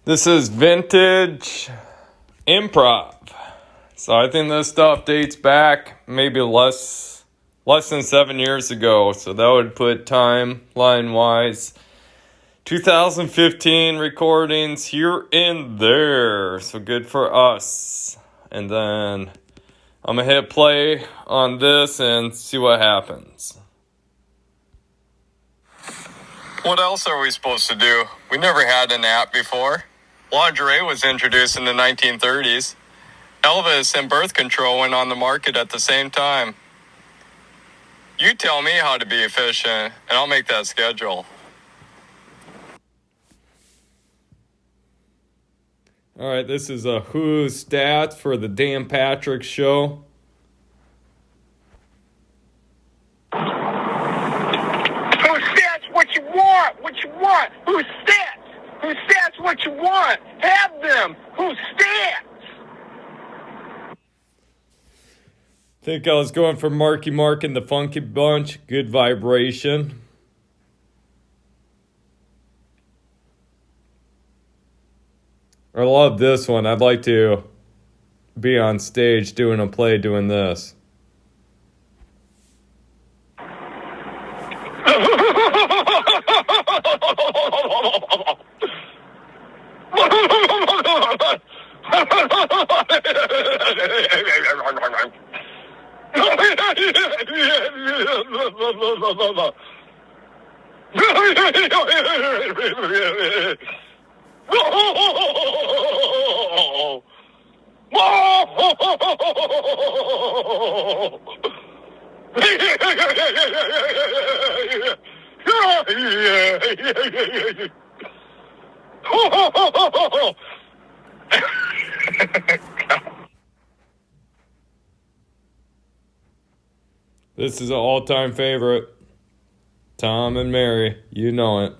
This is vintage improv. So I think this stuff dates back maybe less than 7 years ago. So that would put timeline wise 2015 recordings here and there. So good for us. And then I'm going to hit play on this and see what happens. What else are we supposed to do? We never had an app before. Lingerie was introduced in the 1930s. Elvis and birth control went on the market at the same time. You tell me how to be efficient, and I'll make that schedule. All right, this is a Who's Stats for the Dan Patrick Show. Who's Stats what you want? What you want? Who's Stats? Who's Stats what you want? Have them. Who's Stats? Think I was going for Marky Mark and the Funky Bunch. Good vibration. I love this one. I'd like to be on stage doing a play doing this. This is an all-time favorite. Tom and Mary, you know it.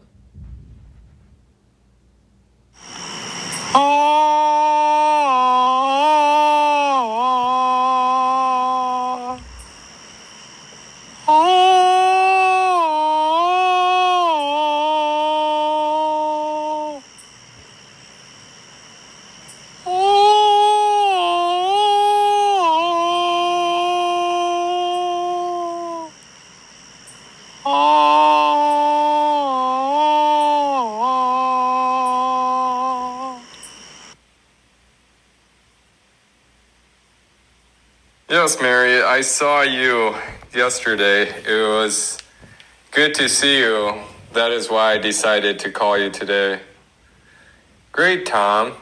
Yes, Mary, I saw you yesterday. It was good to see you. That is why I decided to call you today. Great, Tom.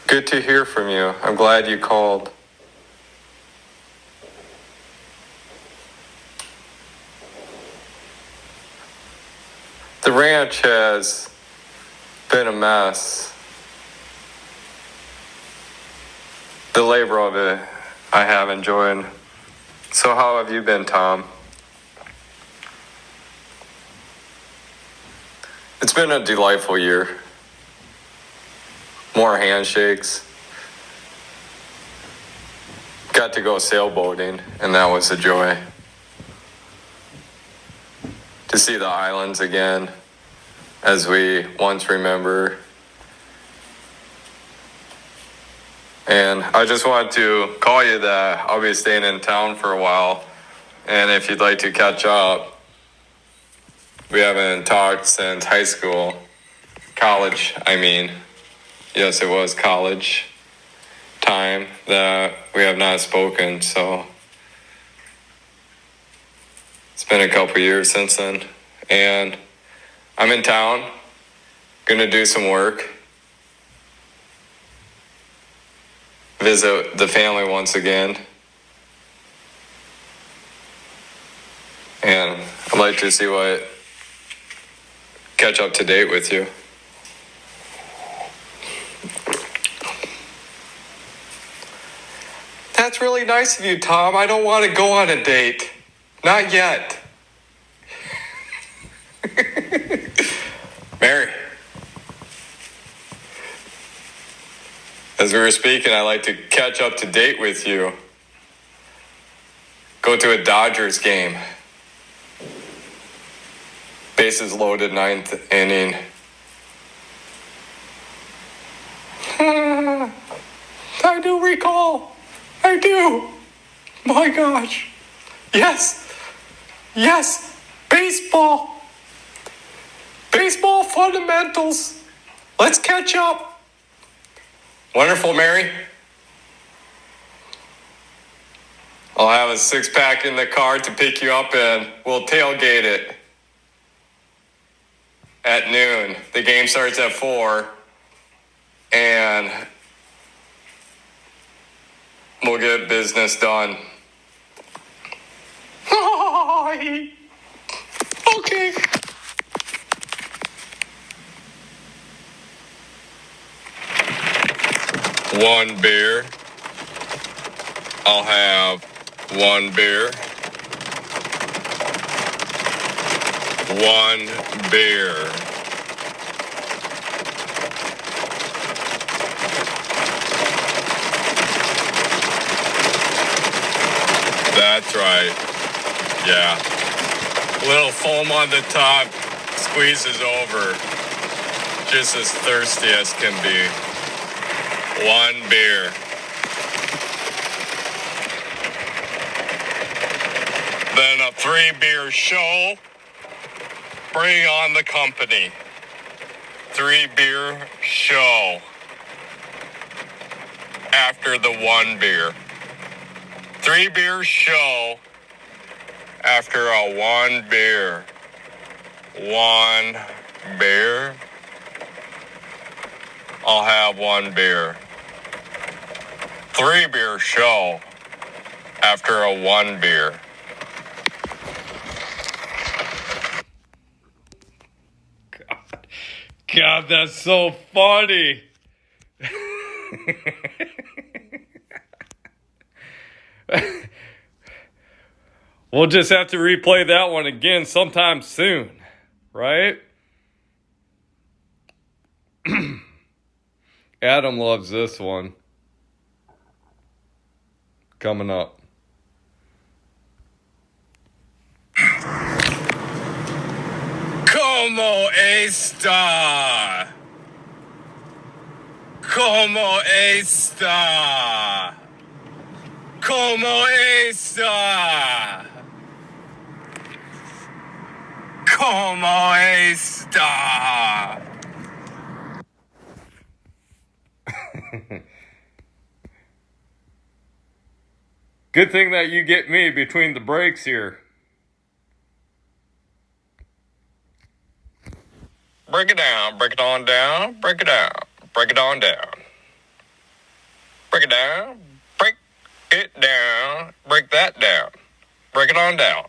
Good to hear from you. I'm glad you called. The ranch has been a mess. The labor of it, I have enjoyed. So how have you been, Tom? It's been a delightful year. More handshakes. Got to go sailboating, and that was a joy. To see the islands again, as we once remember. And I just wanted to call you that I'll be staying in town for a while. And if you'd like to catch up, we haven't talked since high school. College, I mean. Yes, it was college time that we have not spoken. So it's been a couple years since then. And I'm in town, gonna do some work. Visit the family once again. And I'd like to see what catch up to date with you. That's really nice of you, Tom. I don't want to go on a date. Not yet. Mary. As we were speaking, I'd like to catch up to date with you. Go to a Dodgers game. bases loaded, ninth inning. I do recall. I do. My gosh. Yes. Yes. Baseball. Baseball fundamentals. Let's catch up. Wonderful, Mary. I'll have a 6-pack in the car to pick you up, and we'll tailgate it at noon. The game starts at 4, and we'll get business done. Okay. One beer. I'll have one beer. One beer. That's right. Yeah. Little foam on the top squeezes over. Just as thirsty as can be. One beer. Then a 3-beer show. Bring on the company. 3-beer show. After the 1 beer. 3-beer show. After a 1 beer. 1 beer. I'll have 1 beer. 3-beer show. After a 1 beer. God, that's so funny. We'll just have to replay that one again sometime soon, right? Adam loves this one. Coming up. Como esta? Como esta? Como esta? Como esta? Good thing that you get me between the breaks here. Break it down, break it on down, break it down, break it on down. Break it down, break it down, break that down. Break it on down.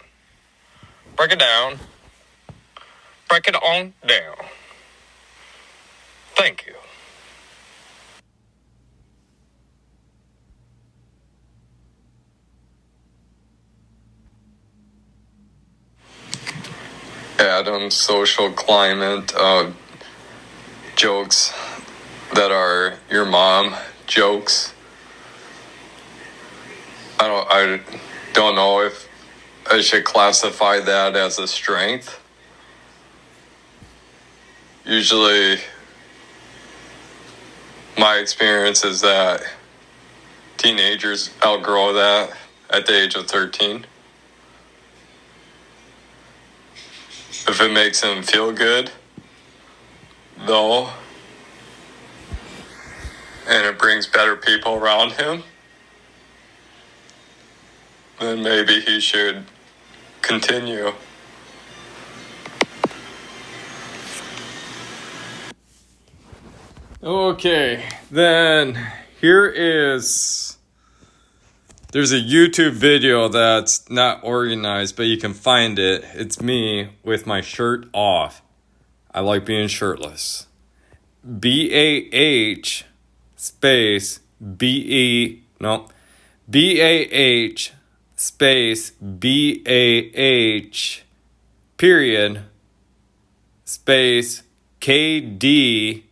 Break it down, break it on down. Thank you. Adam's social climate jokes that are your mom jokes. I don't know if I should classify that as a strength. Usually my experience is that teenagers outgrow that at the age of 13. If it makes him feel good, though, and it brings better people around him, then maybe he should continue. Okay, then there's a YouTube video that's not organized, but you can find it. It's me with my shirt off. I like being shirtless. BAH space BAH space BAH period space KD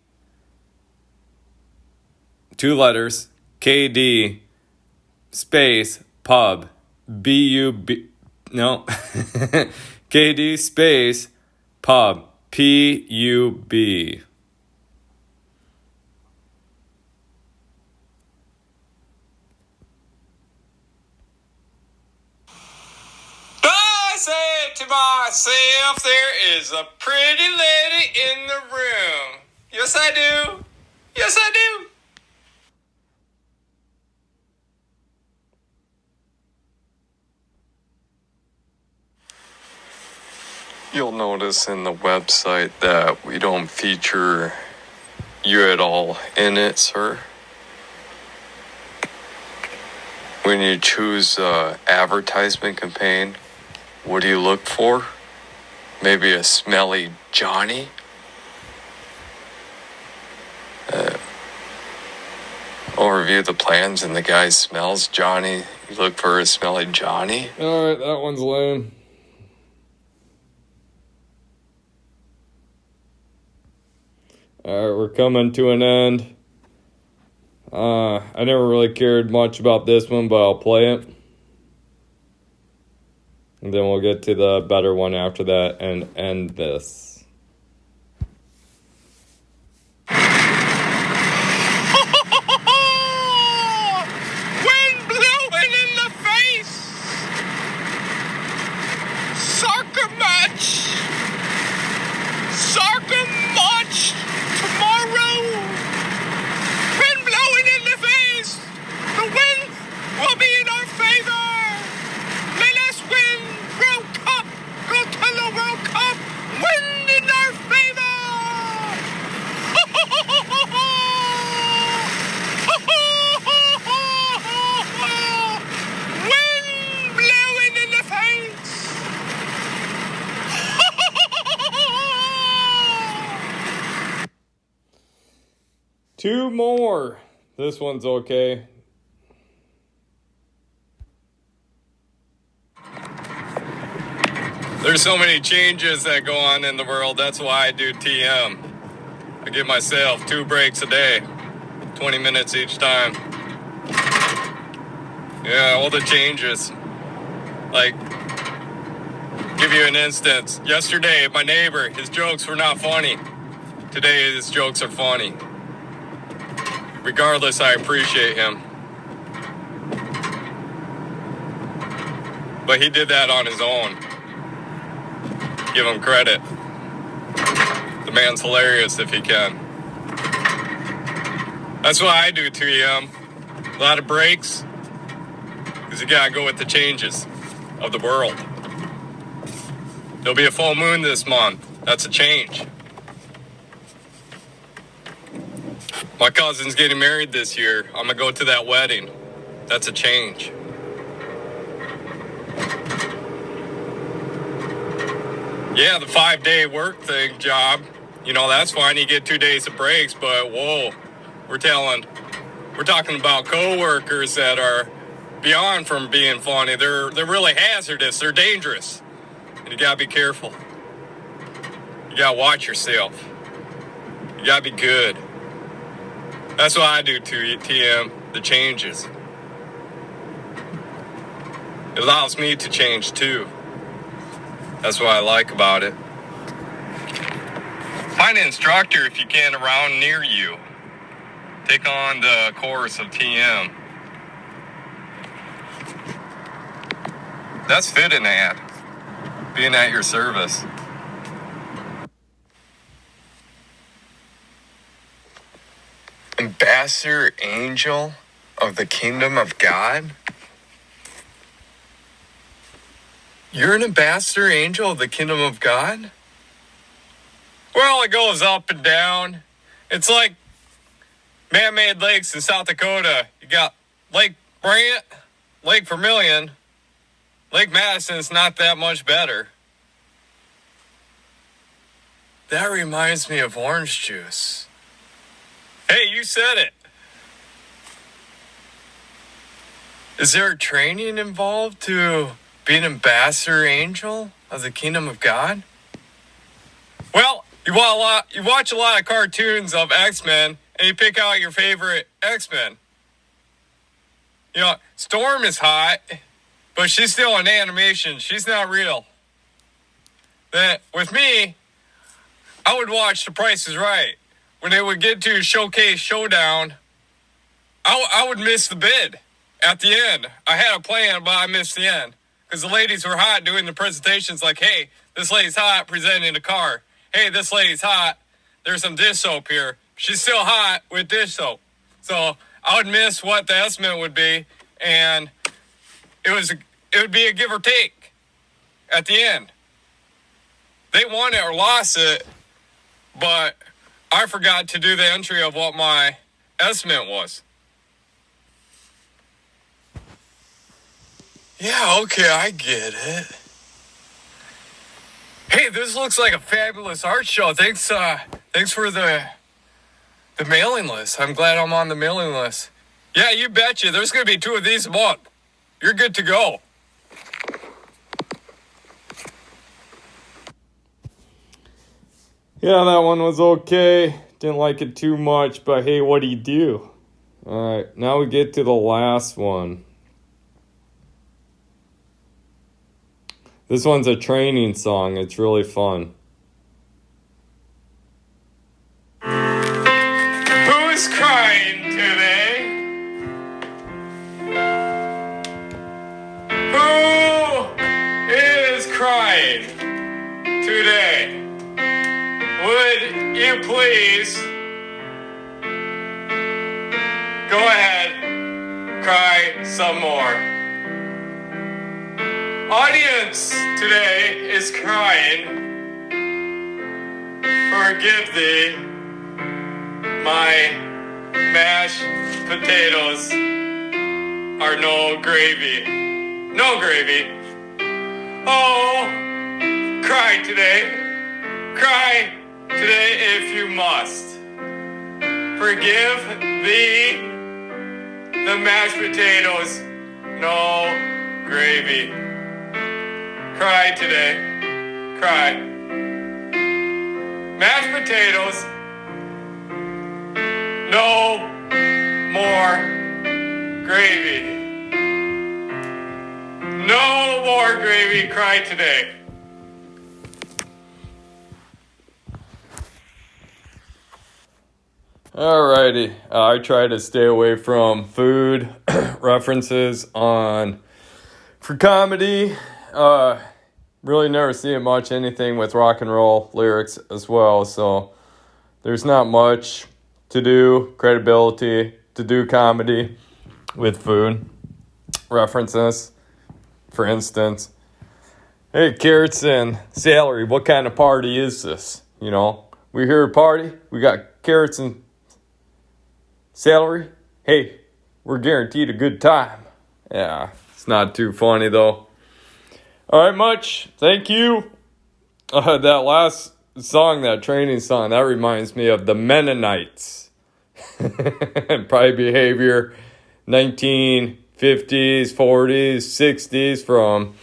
2 letters KD space pub KD space Pub. P-U-B. I said to myself, there is a pretty lady in the room. Yes, I do. Yes, I do. You'll notice in the website that we don't feature you at all in it, sir. When you choose advertisement campaign, what do you look for? Maybe a smelly Johnny? Or review the plans and the guy smells Johnny. You look for a smelly Johnny? Alright, that one's lame. Alright, we're coming to an end. I never really cared much about this one, but I'll play it. And then we'll get to the better one after that and end this. Wind blowing in the face. Soccer match. Soccer match tomorrow. Wind blowing in the face. The wind will be in our favor. Let us win World Cup. Go to the World Cup. Wind in our favor. Wind blowing in the face. Two more. This one's okay. There's so many changes that go on in the world. That's why I do TM. I give myself 2 breaks a day, 20 minutes each time. Yeah, all the changes. Like, give you an instance. Yesterday, my neighbor, his jokes were not funny. Today, his jokes are funny. Regardless, I appreciate him. But he did that on his own. Give him credit. The man's hilarious if he can. That's why I do 2am. A lot of breaks. Because you gotta go with the changes of the world. There'll be a full moon this month. That's a change. My cousin's getting married this year. I'm gonna go to that wedding. That's a change. Yeah, the 5-day work thing job, you know, that's fine. You get 2 days of breaks, but whoa, we're talking about coworkers that are beyond from being funny. They're really hazardous. They're dangerous. And you gotta be careful. You gotta watch yourself. You gotta be good. That's why I do TM, the changes. It allows me to change too. That's what I like about it. Find an instructor if you can around near you. Take on the course of TM. That's fitting ad. Being at your service. Ambassador Angel of the Kingdom of God? You're an ambassador angel of the Kingdom of God? Well, it goes up and down. It's like man-made lakes in South Dakota. You got Lake Brant, Lake Vermilion. Lake Madison's not that much better. That reminds me of orange juice. Hey, you said it. Is there training involved to be an ambassador angel of the Kingdom of God? Well, you watch a lot of cartoons of X-Men, and you pick out your favorite X-Men. You know, Storm is hot, but she's still an animation. She's not real. Then with me, I would watch The Price is Right. When they would get to Showcase Showdown, I would miss the bid at the end. I had a plan, but I missed the end. Because the ladies were hot doing the presentations like, hey, this lady's hot, presenting a car. Hey, this lady's hot. There's some dish soap here. She's still hot with dish soap. So I would miss what the estimate would be, and it would be a give or take at the end. They won it or lost it, but I forgot to do the entry of what my estimate was. Yeah, okay, I get it. Hey, this looks like a fabulous art show. Thanks for the mailing list. I'm glad I'm on the mailing list. Yeah, you betcha. There's going to be 2 of these a month. You're good to go. Yeah, that one was okay. Didn't like it too much, but hey, what do you do? Alright, now we get to the last one. This one's a training song. It's really fun. Who's crying today? Who is crying today? Would you please go ahead, cry some more? Audience today is crying. Forgive thee, my mashed potatoes are no gravy. No gravy. Oh, cry today. Cry today if you must. Forgive thee, the mashed potatoes, no gravy. Cry today. Cry. Mashed potatoes. No more gravy. No more gravy. Cry today. Alrighty, I try to stay away from food references for comedy. Really never see much anything with rock and roll lyrics as well, so there's not much to do, credibility to do comedy with food references. For instance, hey, carrots and celery, what kind of party is this? You know, we're here at a party, we got carrots and celery. Hey, we're guaranteed a good time. Yeah, it's not too funny though. All right, much. Thank you. That last song, that training song, that reminds me of the Mennonites. Probably behavior 1950s, 40s, 60s from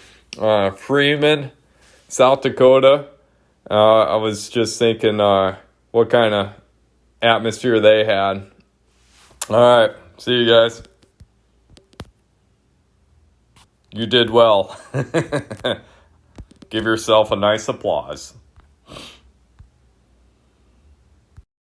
Freeman, South Dakota. I was just thinking what kind of atmosphere they had. All right. See you guys. You did well. Give yourself a nice applause.